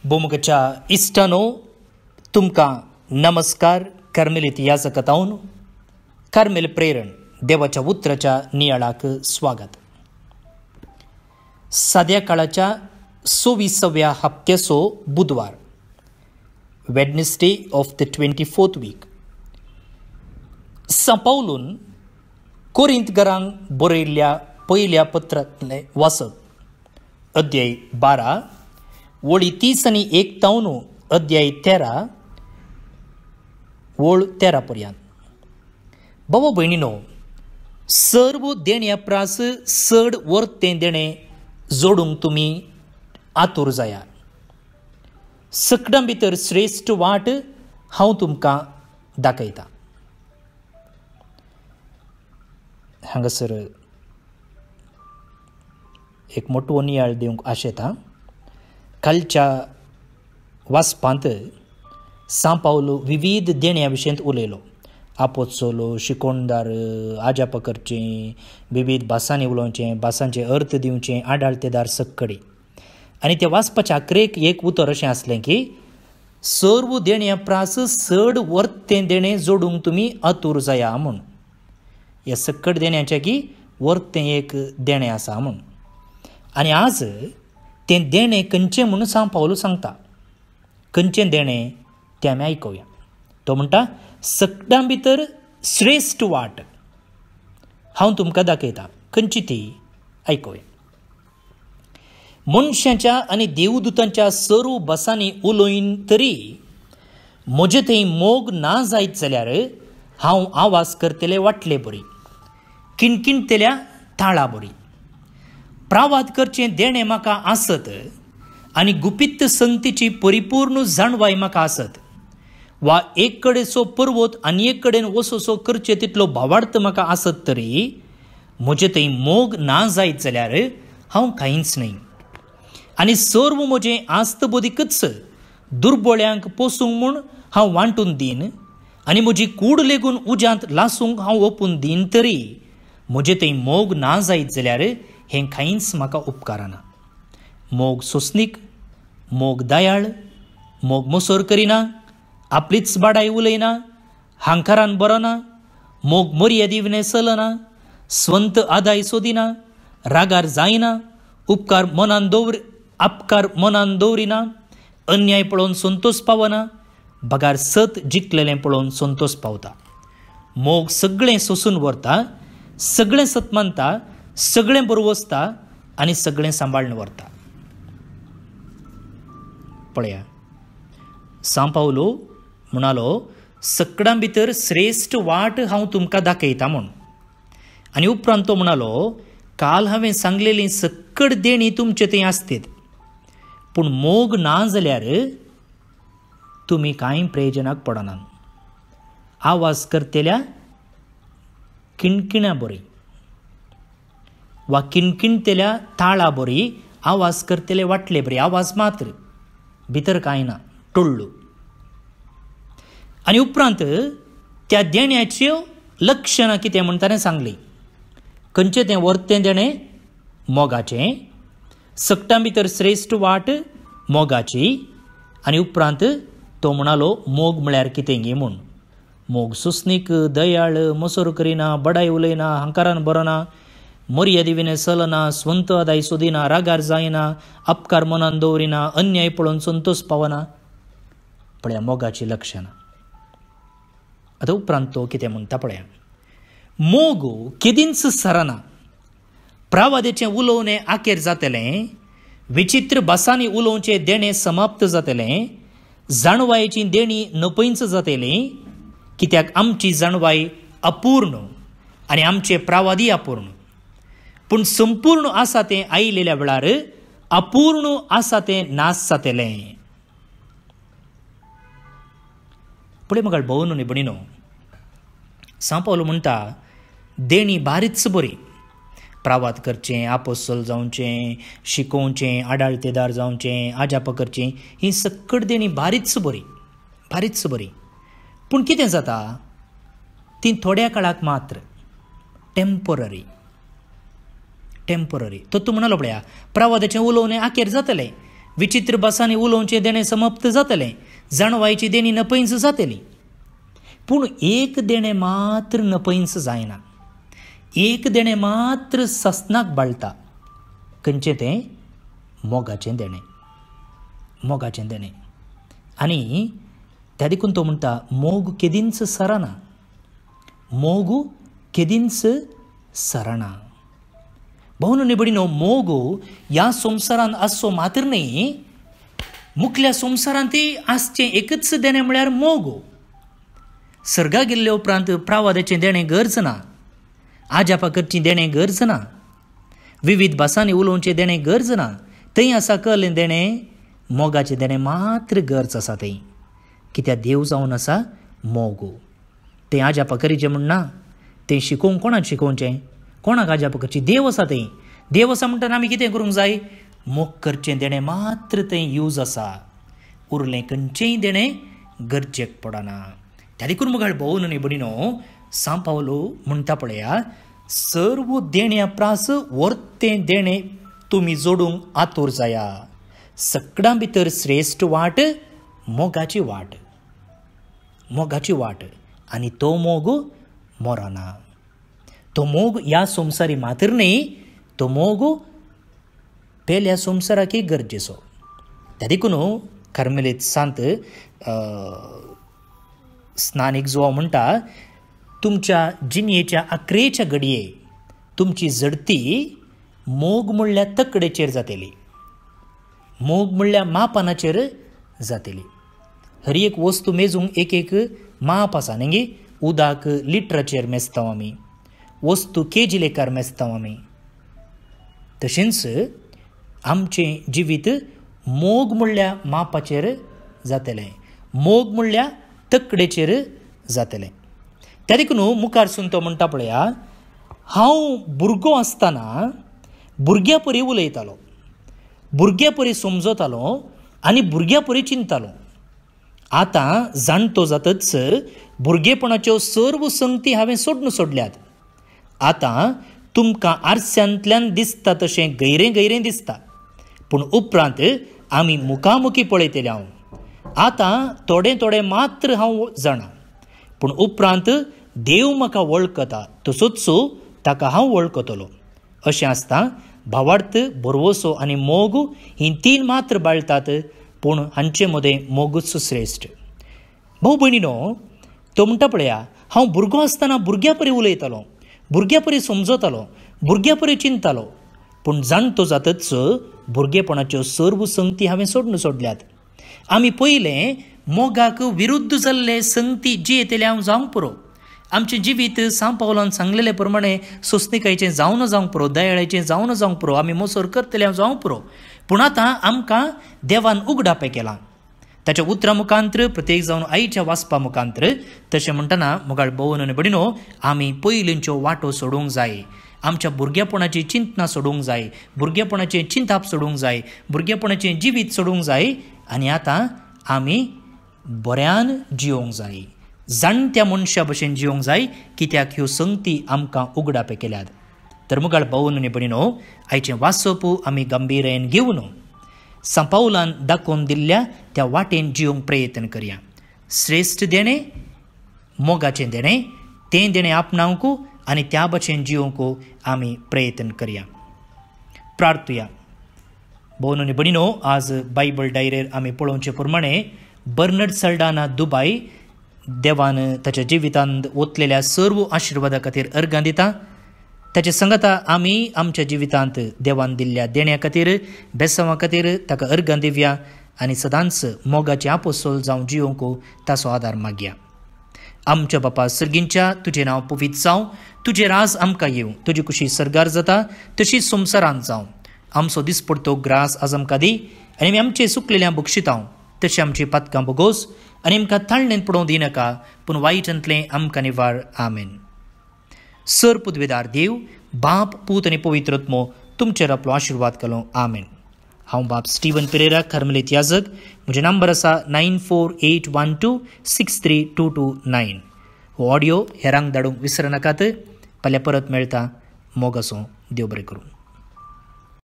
भूमुगच्या इश्टानो तुमकां नमस्कार. कार्मेलीत याजकतावन कार्मेल प्रेरण देवाच्या उतराच्या नियाळाक स्वागत. साद्या काळाच्या 26व्या हप्त्याचो बुधवार, Wednesday of the 24th week. सांपावलून कोरिंथकारांक बरयल्ल्या पयल्या पत्रांतलें वाचप. अध्याय 12 वळी 30 आनी 1 अध्याय 13 वळ 13 पर्यंत. भावा भयणीनो, सर्व देण्या प्रास चड वर्तें देणें जोडूंक तुमी आतूर जाया. सकडां भितर श्रेश्ठ वाट हांव तुमकां दाखयतां. हांगासर एक मोठो नियाळ दिवंक आशेता. कालच्या वाचपांत सांपावलो विविध देण्यां विशयंत उलयलो. आपोत्सोलो, शिकोणदार, आजापकरचें, विविध भासांनी उलोवचें, भासांचे अर्थ दिवचें, आडाळतेदार सक्कडी. आनी त्या वाचपाच्या आखरेक एक उतर अशें आसलें की सर्व देण्या प्रास चड वर्तें देणें जोडूंक तुमी आतूर जाया म्हूण. ह्या सक्कड देण्याचें की वर्तें एक देणें आसा म्हूण. आनी आज तें देणें खंयचें म्हणून सांपावलो सांगता. खंयचें देणें तें आमी आयकुया. तो म्हणटा, सकडां भितर श्रेश्ठ वाट हांव तुमकां दाखयतां. खंयची ती आयकुया. मनशांच्या आनी देवदूतांच्या सर्व भासांनी उलोयन तरी म्हजे थंय मोग ना जायत जाल्यार हांव आवाज करतलें वाटले बरी, किणकिणतल्या ताळा बरी. प्रावाद करचें देणें म्हाका आसत आनी गुपित्त संगतीची परिपूर्ण जाणवाय म्हाका आसत. वा एक कडेचो पर्वत आनी एक कडेन वसोसो करचे तितलो भावार्थ म्हाका आसत तरी म्हजे थंय मोग ना जायत जाल्यार हांव कांयच न्हय. आनी सर्व म्हजें आस्त बोदिकच दुर्बळ्यांक पोसूंक म्हूण हांव वांटून दीन आनी म्हजी कूड लेगून उज्यांत लासूंक हांव ओपून दीन तरी म्हजे थंय मोग ना जायत जाल्यार हें कांयच म्हाका उपकारना. मोग सोंसणीक, मोग दयाळ, मोग मोसोर करिना, आपलीच बाडाय उलयना, हांकारान बरना, मोग मर्यादिवने चलना, स्वंत आदाय सोदिना, रागार जायना, उपकार मनान दवरिना, अन्याय पळोवन संतोष पावना, बगार सत जिखलेलें पळोवन संतोष पावता. मोग सगळें सोंसून व्हरता, सगळें सतमानता, सगळें बरोवं वचता आनी सगळें सांबाळून व्हरता. पळया, सांपावलो म्हणालो, सकडां भितर श्रेश्ठ वाट हांव तुमकां दाखयतां म्हूण. आनी उपरांत तो म्हणालो, काल हांवें सांगलेलीं सक्कड देणी तुमचे थंय आसतेत, पूण मोग ना जाल्यार तुमी कांय प्रयोजनाक पडनात. आवाज करतल्या किणकिण्या बरी वा किणकिणतल्या ताळा बरी, आवाज करतले वाटले बरी. आवाज मात्र, भितर कांय ना, टोळ्ळू. आनी उपरांत त्या देण्याच्यो लक्षणां कितें म्हण ताणें सांगली. खंयचें तें वर्तें देणें? मोगाचें. सकटां भितर श्रेश्ठ वाट मोगाची. आनी उपरांत तो म्हणालो, मोग म्हळ्यार कितें गे म्हूण. मोग सोंसणीक, दयाळ, मोसोर करिना, बडाय उलयना, हांकारान बरना, मर्यादिविने चलना, स्वंत आदाय सोदिना, रागार जायना, अपकार मनान दवरिना, अन्याय पळोवन संतोष पावना. पळया मोगाची लक्षणां. आतां उपरांत तो कितें म्हणटा पळया. मोग केदींच सरना. प्रावादेचें उलोवणें आखेर जातलें, विचित्र भासांनी उलोवचें देणें समाप्त जातलें, जाणवायेची देणी नपयंच जातलीं, कित्याक आमची जाणवाय अपूर्ण आनी आमचे प्रावादी अपूर्ण. पूण संपूर्ण आसा तें आयिल्ल्या वेळार अपूर्ण आसा तें नास जातलें. पुढे मग भवनो न्ही भणीनो, सांपावलो म्हणटा, देणी बारीच बरी. प्रावाद करचें, आपोस्तल जावचें, शिकोवचें, आडाळतेदार जावचें, आजाप करचें, ही सक्कड देणी बारीच बरी, बारीच बरी. पूण कितें जाता, ती थोड्या काळाक मात्र, टेम्पररी. तो तूं म्हणालो पळया, प्रावादाचें उलोवणें आखेर जातलें, विचित्र भासांनी उलोवचें देणें समाप्त जातलें, जाणवायची देणी नपयस जातली. पूण एक देणें मात्र नपयस जायना. एक देणें मात्र सस्नाक बाळटा. खंयचें तें? मोगाचें देणें. मोगाचें देणें. आनी त्या देखून तो म्हणटा मोग केदींच सराना. मोग केदींच सराना. भावनो नी भयणीनो, मोग ह्या संवसारांत आसचो मात्र न्ही, मुखल्या संवसारांतय आसचें एकच देणें म्हळ्यार मोग. सर्गा गेल्ले उपरांत प्रावादाचें देणें गरज ना, आजापाकरचीं देणें गरज ना, विविध भासांनी उलोवचें देणें गरज ना. थंय आसा कहलें देणें, मोगाचें देणें मात्र गरज आसा थंय. कित्याक देव जावन आसा मोग. तें आजापाकरीचें म्हणना, तें शिकोवंक कोणाक शिकोवचें? कोणाक आजापाकरची? देव आसा थंय. देव आसा म्हणटाना आमी कितें करूंक जाय? मोग करचें देणें मात्र थंय यूज आसा. उरलें खंयचेंय देणें गरजेक पडना. त्या देखून मुगाळ भोवून न्ही भयणीनो, सांत पावलो म्हणटा पळया, सर्व देण्या प्रास वर्तें देणें तुमी जोडूंक आतूर जाया. सगळ्यां भितर श्रेश्ठ वाट मोगाची वाट. मोगाची वाट. आनी तो मोग मरना. तो मोग ह्या संवसारी मात्र न्ही, तो मोग पेल्या संवसाराकय गरजेचो. त्या देखून कार्मेलीत सांत स्नानीक जुवांव म्हणटा, तुमच्या जिणयेच्या अकरेच्या घडये तुमची झडती मोग म्हणल्या तकडेचेर जातली. मोग म्हणल्या मापानाचेर जातली. हर एक वस्तू मेजूंक एक एक माप आसा न्ही. उदक लिटराचेर मेजता आमी, वस्तू केजी लेखार मेजता आमी. तशेंच आमचें जिवीत मोग म्हणल्या मापाचेर जातलें, मोग म्हणल्या तकडेचेर जातलें. त्या देखून मुखारसून तो म्हणटा पळया, हांव भुरगो आसतना भुरग्या परी उलयतालो, भुरग्या परी समजतालो आनी भुरग्या परी चिंततालो. आतां जाणटो जातच भुरगेपणाच्यो सर्व संगती हांवें सोडल्यात. आतां तुमकां आरस्यांतल्यान दिसता तशें गैरें गैरें दिसता, पूण उपरांत आमी मुखामुखी पळयतले हांव. आतां थोडें थोडें मात्र हांव जाणा, पूण उपरांत देव म्हाका वळखता तसोच ताका हांव वळखतलो. अशें आसता. भावार्थ, भरवोसो आनी मोग ही तीन मात्र बाळटात, पूण हांचे मदें मोगूच श्रेश्ठ. भाऊ भयणीनो, तो म्हणटा पळया, हांव भुरगो आसतना भुरग्या परी उलयतालो, भुरग्या परी समजतालो, भुरग्या परी चिंततालो, पूण जाणटो जातच भुरगेपणाच्यो सर्व संगती हांवें सोडल्यात. आमी पयलें मोगाक विरुद्ध जाल्ले संगती जी येतले हांव जावंक पुरो. आमचें जिवीत सांत पावलान सांगलेले प्रमाणे सोंसणिकायेचें जावन जावंक पुरो, दयाळेचें जावन जावंक पुरो, आमी मोसोर करतले हांव जावंक पुरो. पूण आतां आमकां देवान उगडापें केलां. ताच्या उतरां मुखांतर, प्रत्येक जावन आईच्या वाचपा मुखांतर. तशें म्हणटना मुगाळ भोवून आनी भयणीनो, आमी पयलींच्यो वाटो सोडूंक जाय. आमच्या भुरगेपणाची चिंतना सोडूंक जाय, भुरगेपणाचें चिंताप सोडूंक जाय, भुरगेपणाचें जिवीत सोडूंक जाय. आनी आतां आमी बऱ्यान जियोंक जाय, जाणट्या मनशा भशेन जियोंक जाय. कित्याक ह्यो संगती आमकां उगडापें केल्यात. तर मुगाळ भोवून आनी भयणीनो, आयचें वाचप आमी गंभीरायेन घेवन सांत पावलान दाखोवन दिल्ल्या त्या वाटेन जियोंक प्रयत्न करया. श्रेश्ठ देणें, मोगाचें देणें, तें देणें आपणावंक आनी त्या भशेन जियोंक आमी प्रयत्न करया. प्रार्थुया. भोवून आनी भयणीनो, आज बायबल डायरेर आमी पळोवचे प्रमाणे बर्नर्ड सल्डाना दुबाय देवान ताच्या जिवितांत ओतलेल्या सर्व आशिर्वादा खातीर अर्गां दिता. ताचे सांगता आमी आमच्या जिवितांत देवान दिल्ल्या देण्या खातीर, बेसांवा खातीर ताका अर्गां दिवया आनी सदांच मोगाचे आपोस्तोल जावं जियोंक ताचो आदार मागया. आमच्या बापा सर्गींच्या, तुजें नांव पवित्र जावं, तुजें राज आमकां येवं, तुजी कुशी सरगार जाता तशी संवसारांत जावं. आमचो दिसपडतो ग्रास आज आमकां दी आनी आमी आमचे सुकलेल्या बक्षितांव, तशी आमची पातकां बोगोस आनी आमकां ताळणेन पडोवं दिनाका, पूण वायटांतलें आमकां निवार. आमेन. सर पुदवेदार देव, बाप, पूत आनी पवित्र आत्मो तुमचेर आपलो आशिर्वाद घालो. आमेन. हांव बाप स्टीवन पेरेरा, कार्मेलीत याजक. म्हजें नंबर आसा 9481126322 हो ऑडियो हेरांक धाडूंक विसरनाकात. फाल्यां परत मेळटा. मोग आसूं. देव बरें करूं.